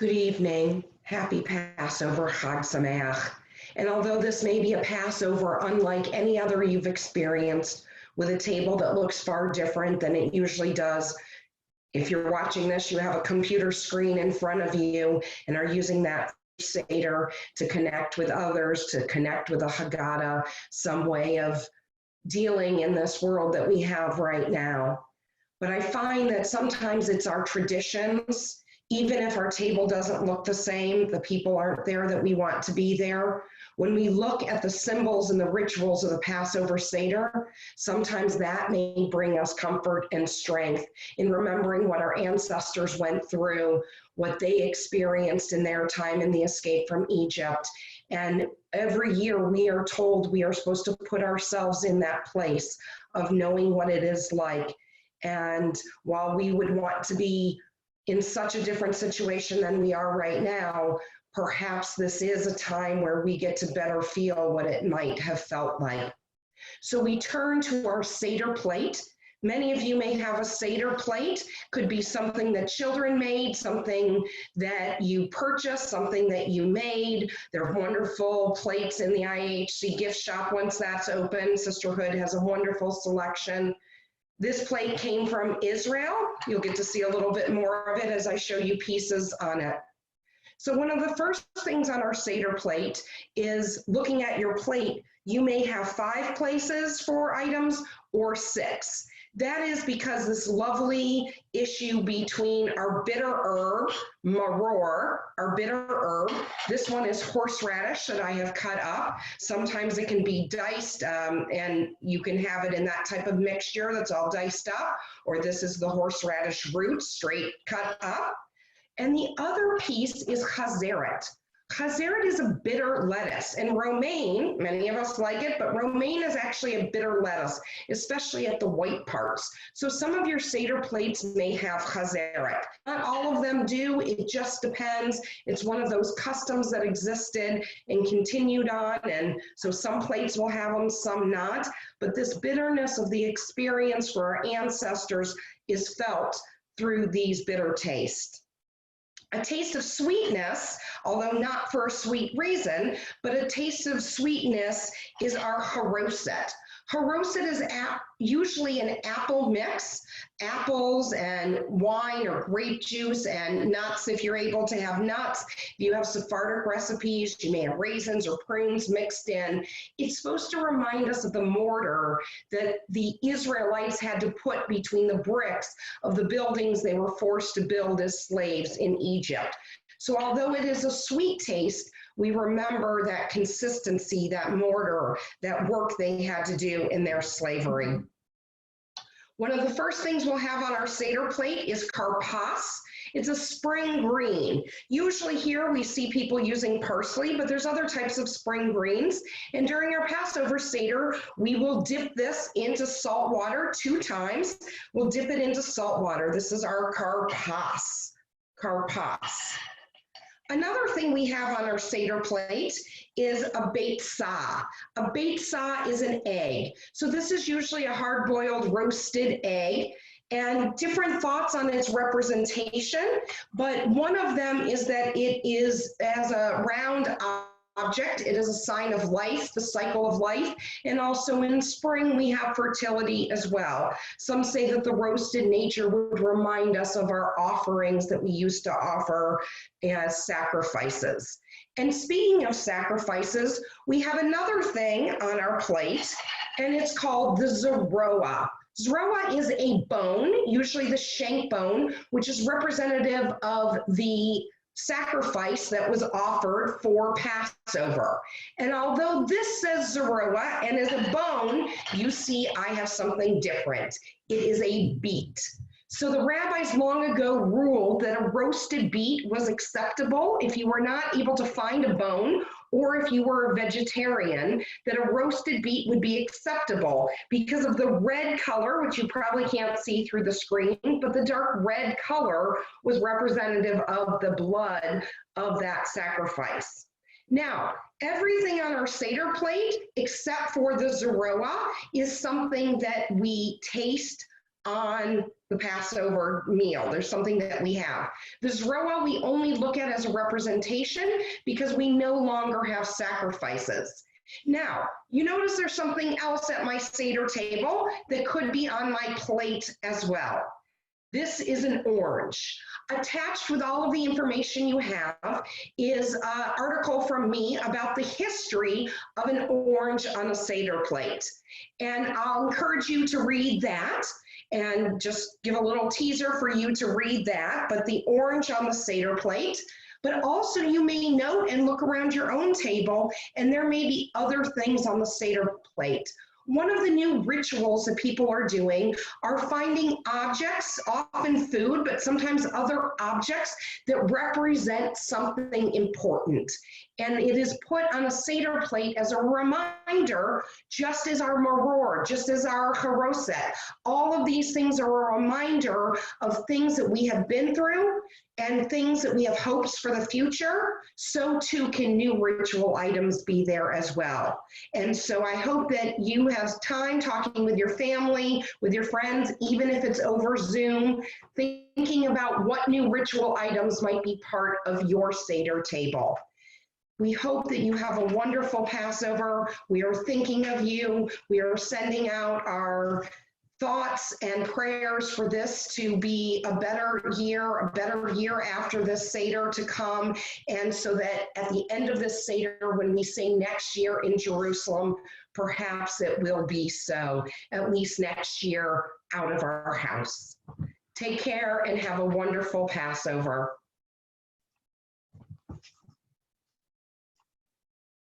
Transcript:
Good evening. Happy Passover, Chag Sameach. And although this may be a Passover unlike any other you've experienced, with a table that looks far different than it usually does, if you're watching this, you have a computer screen in front of you and are using that Seder to connect with others, to connect with a Haggadah, some way of dealing in this world that we have right now. But I find that sometimes it's our traditions, even if our table doesn't look the same, the people aren't there that we want to be there. When we look at the symbols and the rituals of the Passover Seder, sometimes that may bring us comfort and strength in remembering what our ancestors went through, what they experienced in their time in the escape from Egypt. And every year we are told we are supposed to put ourselves in that place of knowing what it is like. And while we would want to be in such a different situation than we are right now, perhaps this is a time where we get to better feel what it might have felt like. So we turn to our Seder plate. Many of you may have a Seder plate. Could be something that children made, something that you purchased, something that you made. There are wonderful plates in the IHC gift shop once that's open. Sisterhood has a wonderful selection. This plate came from Israel. You'll get to see a little bit more of it as I show you pieces on it. So one of the first things on our Seder plate is looking at your plate. You may have 5 places for items or 6. That is because this lovely issue between our bitter herb, maror, our bitter herb. This one is horseradish that I have cut up. Sometimes it can be diced and you can have it in that type of mixture that's all diced up, or this is the horseradish root straight cut up. And the other piece is chazeret. Chazeret is a bitter lettuce, and romaine, many of us like it, but romaine is actually a bitter lettuce, especially at the white parts. So some of your Seder plates may have chazeret. Not all of them do, it just depends. It's one of those customs that existed and continued on, and so some plates will have them, some not. But this bitterness of the experience for our ancestors is felt through these bitter tastes. A taste of sweetness, although not for a sweet reason, but a taste of sweetness is our haroset. Haroset is usually an apple mix, apples and wine or grape juice and nuts if you're able to have nuts. If you have Sephardic recipes, you may have raisins or prunes mixed in. It's supposed to remind us of the mortar that the Israelites had to put between the bricks of the buildings they were forced to build as slaves in Egypt. So although it is a sweet taste, we remember that consistency, that mortar, that work they had to do in their slavery. One of the first things we'll have on our Seder plate is karpas. It's a spring green. Usually here we see people using parsley, but there's other types of spring greens. And during our Passover Seder, we will dip this into salt water 2 times. We'll dip it into salt water. This is our karpas. Karpas. Another thing we have on our Seder plate is a beitzah. A beitzah is an egg. So this is usually a hard-boiled roasted egg, and different thoughts on its representation, but one of them is that it is as a round object. It is a sign of life, the cycle of life, and also in spring we have fertility as well. Some say that the roasted nature would remind us of our offerings that we used to offer as sacrifices. And speaking of sacrifices, we have another thing on our plate, and it's called the zeroah. Zeroah is a bone, usually the shank bone, which is representative of the sacrifice that was offered for Passover. And although this says zeroah and is a bone, you see I have something different. It is a beet. So the rabbis long ago ruled that a roasted beet was acceptable if you were not able to find a bone, or if you were a vegetarian, that a roasted beet would be acceptable because of the red color, which you probably can't see through the screen, but the dark red color was representative of the blood of that sacrifice. Now, everything on our Seder plate, except for the zeroah, is something that we taste on the Passover meal. There's something that we have. The Zroa we only look at as a representation because we no longer have sacrifices. Now, you notice there's something else at my Seder table that could be on my plate as well. This is an orange. Attached with all of the information you have is an article from me about the history of an orange on a Seder plate. And I'll encourage you to read that and just give a little teaser for you to read that. But the orange on the Seder plate, but also you may note and look around your own table, and there may be other things on the Seder plate. One of the new rituals that people are doing are finding objects, often food, but sometimes other objects that represent something important. And it is put on a Seder plate as a reminder, just as our maror, just as our haroset. All of these things are a reminder of things that we have been through and things that we have hopes for the future. So too can new ritual items be there as well. And so I hope that you have time talking with your family, with your friends, even if it's over Zoom, thinking about what new ritual items might be part of your Seder table. We hope that you have a wonderful Passover. We are thinking of you. We are sending out our thoughts and prayers for this to be a better year after this Seder to come. And so that at the end of this Seder, when we say next year in Jerusalem, perhaps it will be so, at least next year out of our house. Take care and have a wonderful Passover.